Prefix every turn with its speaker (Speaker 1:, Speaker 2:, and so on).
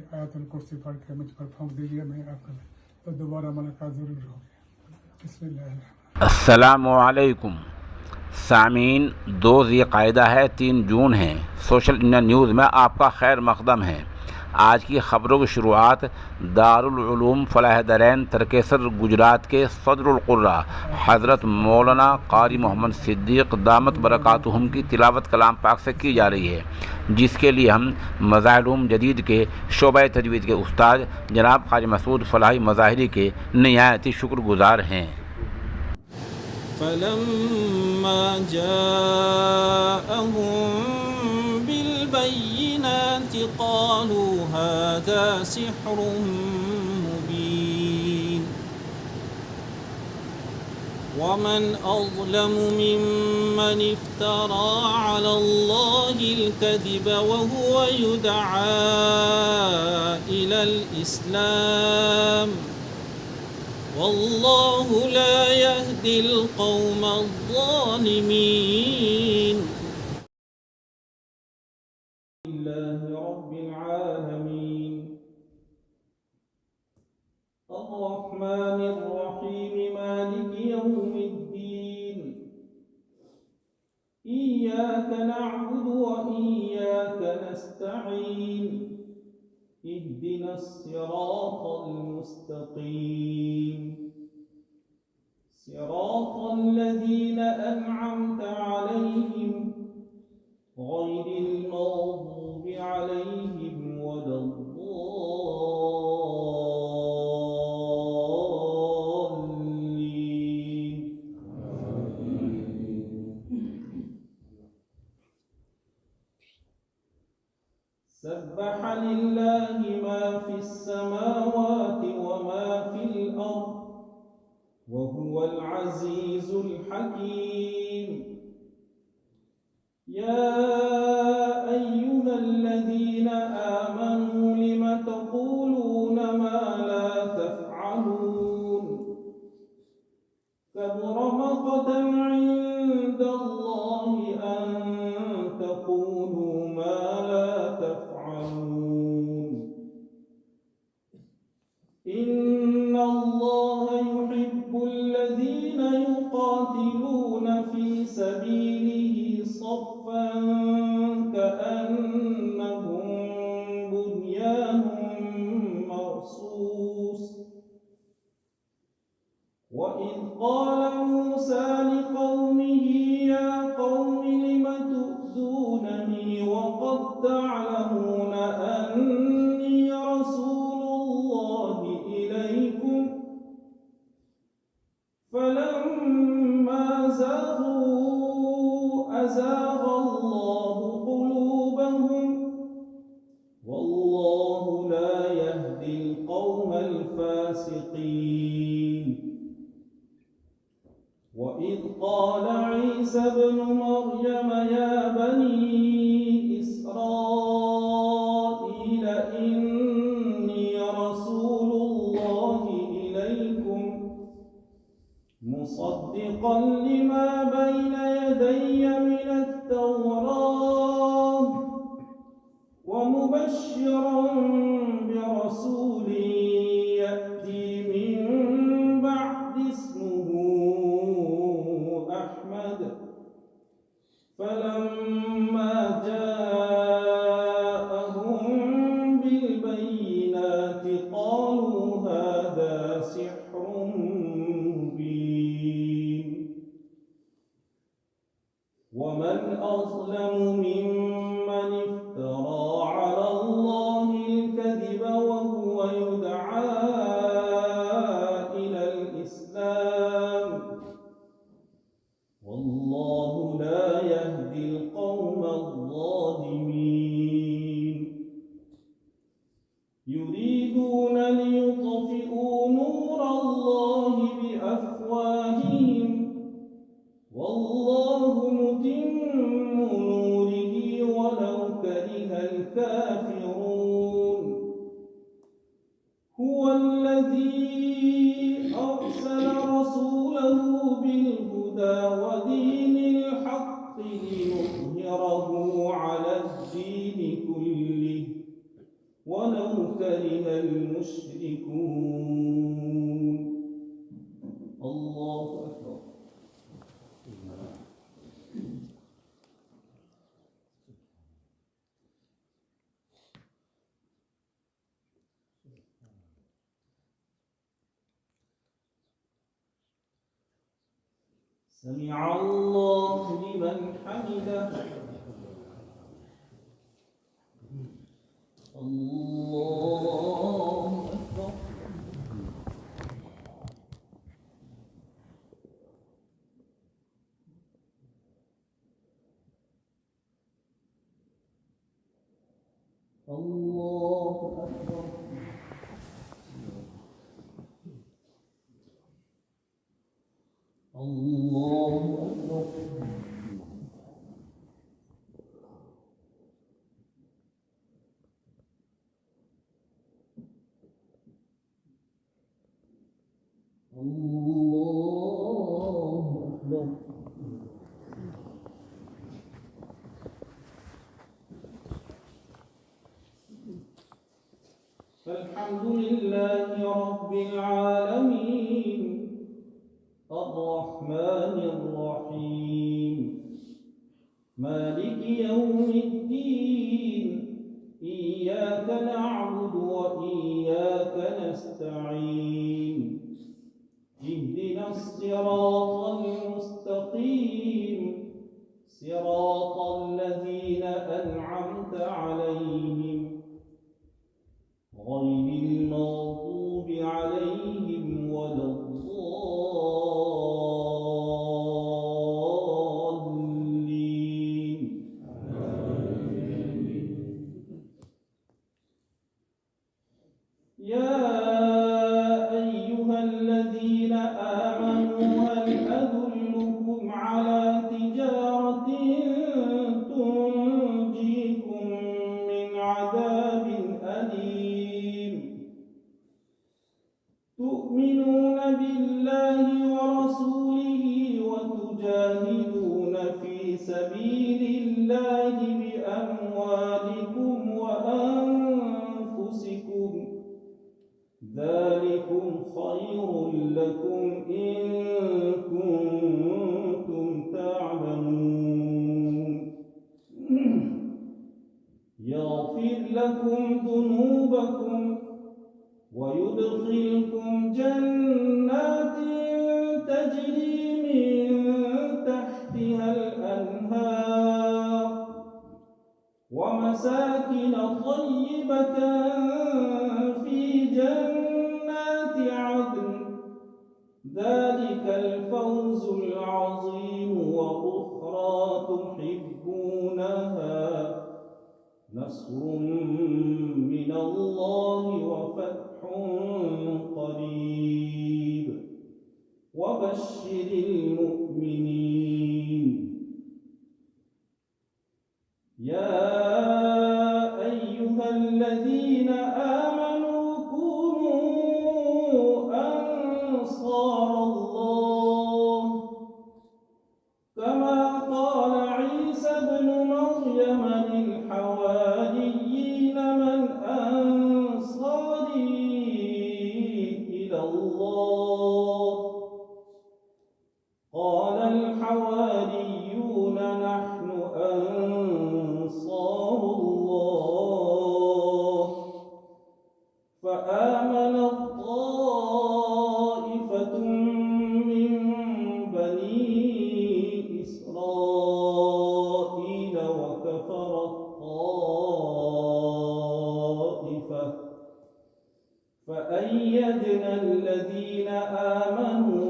Speaker 1: आयतुल कुर्सी पढ़ के मुझ पर फूंक दीजिए, मैं आपका तो दोबारा मुलाकात ज़रूर होगी। बिस्मिल्लाह।
Speaker 2: अस्सलामु अलैकुम सामीन, 2 ज़िलक़ाइदा है, 3 जून है। सोशल इंडिया न्यूज़ में आपका खैर मक़दम है। आज की ख़बरों की शुरुआत दारुल उलूम फलाह दरैन तरकेसर गुजरात के सदरुल क़ुर्रा हज़रत मौलाना क़ारी मोहम्मद सिद्दीक़ दामत बरकातुहुम की तिलावत कलाम पाक से की जा रही है, जिसके लिए हम मज़ाहिर जदीद के शोबा तजवीज़ के उस्ताद जनाब क़ारी मसूद फ़लाही मज़ाहिरी के निहायत ही शुक्रगुज़ार हैं।
Speaker 3: फलम्मा जाअहुम बिलबय्यिनाति क़ालू हाज़ा सिह्रुम मुबीन वमन अज़लमु मिम्मन इफ्तरा अलल्लाहिल कज़िब वहुवा युदआ इलल इस्लाम वल्लाहु ला यहदिल क़ौमज़-ज़ालिमीन। लिल्लाहि रब्बिल आलमीन अर्रहमानिर रहीम मालिकि यौमिद्दीन इय्याका नअबुदु व इय्याका नस्तईन इहदिनस सिरातल मुस्तक़ीम सिरातल लज़ीना अनअमत अलैहिम गैरिल मग़ज़ूबि अलैहिम वलद्दाल्लीन। सब्बह लिल्लाहि मा फिस समावाति व मा फिल अर्द व हुवल अज़ीज़ुल हकीम। या अय्युहल्लज़ीना आमनू लिमा तक़ूलूना मा ला तफ़अलून कबुरा मक़तन इंदल्लाहि अन तक़ूलू मा ला तफ़अलून इन्नल्लाहा युहिब्बुल्लज़ीना युक़ातिलूना फ़ी सबीलिही सफ़्फ़न कअन्नहुम बुन्यानुम मरसूस। वइज़ क़ाल मूसा लिक़ौमिही या क़ौमि लिम तु'ज़ूननी वक़द तअलमूना अन्नी रसूलुल्लाहि इलैकुम फलम्मा ज़ाग़ू अज़ाग़ल्लाहु क़ुलूबहुम वल्लाहु ला यहदिल क़ौमल फ़ासिक़ीन। वइज़ क़ाल ईसा इब्नु मर्यम या बनी इस्राईल इन्नी रसूलुल्लाहि इलैकुम मुसद्दिक़न लिमा बैन यदय्य मिनत तौरात व मुबश्शिरन बिरसूलिन यअती मिन बअदि इस्मुहु अहमद फलम्मा जाअहुम बिलबय्यिनाति क़ालू हाज़ा सिह्रुम मुबीन वमन अज़लमु मिम्मन इफ्तरा अलल्लाहिल कज़िब वहुवा युदआ इलल इस्लाम वल्लाहु ला यहदिल क़ौमज़-ज़ालिमीन। युरीदूना लियुत्फ़ि'ू नूरल्लाहि बिअफ़वाहिहिम वल्लाहु मुतिम्मु नूरिही वलौ करिहल काफ़िरून। हुवल्लज़ी अरसल रसूलहु बिलहुदा व दीनिल हक़्क़ि लियुज़हिरहु अलद्दीनि कुल्लिहि वलौ كره المشركون. الله أكبر. سمع الله لمن حمده. الله أكبر. الله أكبر. الله أكبر. الله أكبر. الحمد لله رب العالمين الرحمن الرحيم مالك يوم الدين إياك نعبد وإياك نستعين اهدنا الصراط المستقيم صراط الذين أنعمت عليهم غير المغضوب عليهم ولا الضالين. يا أيها الذين آمنوا هل أدلكم على تجارة تنجيكم من عذاب أليم تؤمنون بالله ورسوله وتجاهدون في سبيل الله بأموالكم وأنفسكم ذلكم خير لكم إن كنتم تعلمون يغفر لكم ذنوبكم ويدخلكم جنات تجري من تحتها الأنهار ومساكن طيبة في جنات عدن ذلك الفوز العظيم وأخرى تحبونها نصر من الله وفتح قريب وبشر المؤمنين. يا أيها الذين آمنوا كونوا أنصار الله كما قال عيسى ابن مريم للحواريين من أنصاري إلى الله قال الحواريون نحن أنصار الله فآمنت طائفة من بني إسرائيل وكفرت طائفة فأيدنا الذين آمنوا